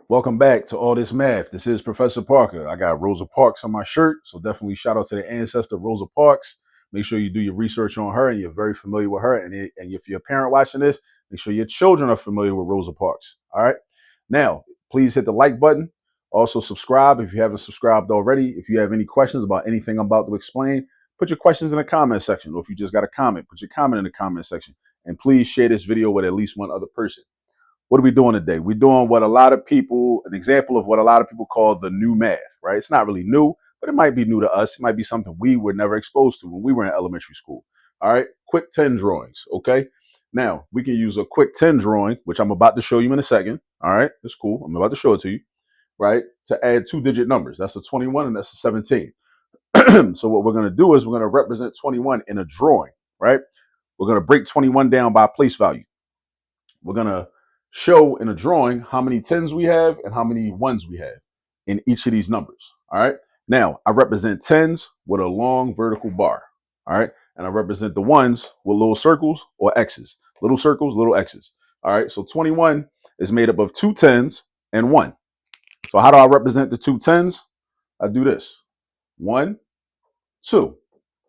Welcome back to All This Math. This is Professor Parker. I got Rosa Parks on my shirt, so definitely shout out to the ancestor Rosa Parks. Make sure you do your research on her and you're very familiar with her. And if you're a parent watching this, make sure your children are familiar with Rosa Parks. All right. Now, please hit the like button. Also, subscribe if you haven't subscribed already. If you have any questions about anything I'm about to explain, put your questions in the comment section. Or if you just got a comment, put your comment in the comment section. And please share this video with at least one other person. What are we doing today? We're doing what a lot of people, an example of what a lot of people call the new math, right? It's not really new, but it might be new to us. It might be something we were never exposed to when we were in elementary school. All right, quick 10 drawings, okay? Now, we can use a quick 10 drawing, which I'm about to show you in a second. All right, it's cool. I'm about to show it to you, right? To add two-digit numbers. That's a 21 and that's a 17. So what we're going to do is we're going to represent 21 in a drawing, right? We're going to break 21 down by place value. We're going to show in a drawing how many 10s we have and how many 1s we have in each of these numbers. All right. Now, I represent 10s with a long vertical bar. All right. And I represent the 1s with little circles or X's. Little circles, little X's. All right. So 21 is made up of two 10s and 1. So how do I represent the two 10s? I do this. 1, 2.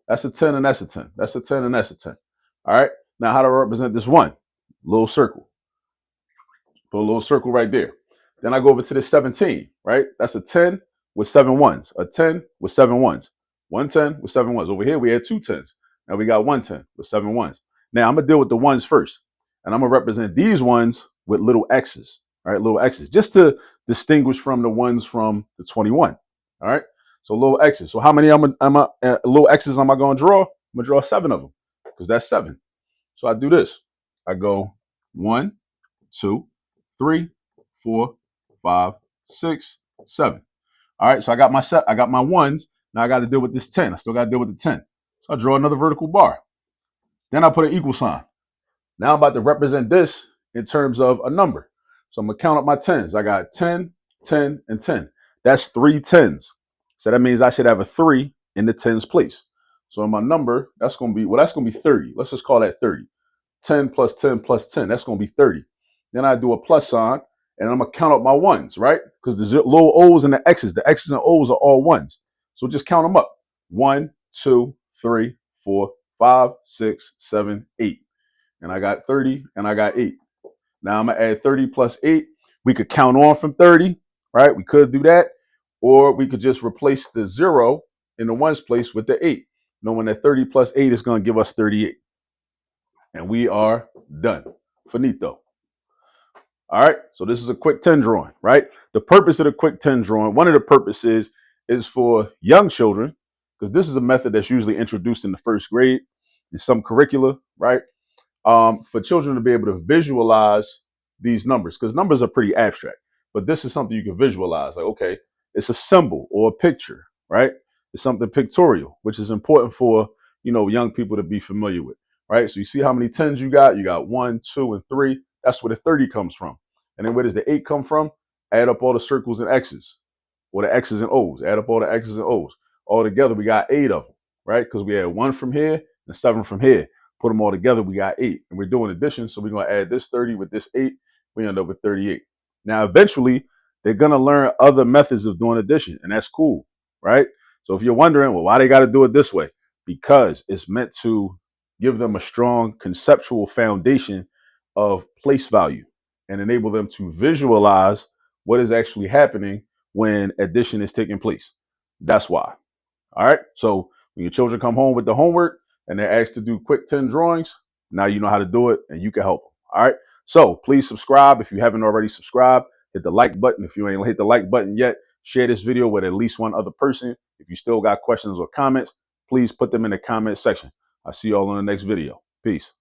That's a 10 and that's a 10. That's a 10 and that's a 10. All right. Now, how do I represent this 1? Little circle. Put a little circle right there. Then I go over to the 17, right? That's a 10 with 7 1s. A 10 with 7 1s. 110 with 7 1s. Over here, we had two 10s. Now we got 110 with 7 1s. Now I'm going to deal with the 1s first. And I'm going to represent these ones with little X's, all right? Little X's, just to distinguish from the ones from the 21, all right? So little X's. So how many little X's am I going to draw? I'm going to draw 7 of them because that's 7. So I do this. I go 1, 2, 3, 4, 5, 6, 7. All right, so I got my 1s. Now I got to deal with this 10. I still got to deal with the 10. So I draw another vertical bar. Then I put an equal sign. Now I'm about to represent this in terms of a number. So I'm going to count up my 10s. I got 10, 10, and 10. That's 3 10s. So that means I should have a 3 in the 10s place. So in my number, that's going to be 30. Let's just call that 30. 10 plus 10 plus 10. That's going to be 30. Then I do a plus sign, and I'm going to count up my 1s, right? Because the little O's and the X's and O's are all 1s. So just count them up. 1, 2, 3, 4, 5, 6, 7, 8. And I got 30, and I got 8. Now I'm going to add 30 plus 8. We could count on from 30, right? We could do that. Or we could just replace the 0 in the 1's place with the 8, knowing that 30 plus 8 is going to give us 38. And we are done. Finito. All right, so this is a quick 10 drawing, right? The purpose of the quick 10 drawing, one of the purposes is for young children, because this is a method that's usually introduced in the first grade in some curricula, right? For children to be able to visualize these numbers, because numbers are pretty abstract, but this is something you can visualize. Like, okay, it's a symbol or a picture, right? It's something pictorial, which is important for, young people to be familiar with, right? So you see how many 10s you got? You got 1, 2, and 3. That's where the 30 comes from. And then where does the 8 come from? Add up all the circles and X's, or the X's and O's. Add up all the X's and O's. All together, we got 8 of them, right? Because we had 1 from here and 7 from here. Put them all together, we got 8. And we're doing addition, so we're going to add this 30 with this 8. We end up with 38. Now, eventually, they're going to learn other methods of doing addition, and that's cool, right? So if you're wondering, well, why they got to do it this way? Because it's meant to give them a strong conceptual foundation of place value and enable them to visualize what is actually happening when addition is taking place. That's why. All right. So when your children come home with the homework and they're asked to do quick 10 drawings, now you know how to do it and you can help them. All right. So please subscribe if you haven't already subscribed. Hit the like button if you ain't hit the like button yet. Share this video with at least one other person. If you still got questions or comments, please put them in the comment section. I'll see you all in the next video. Peace.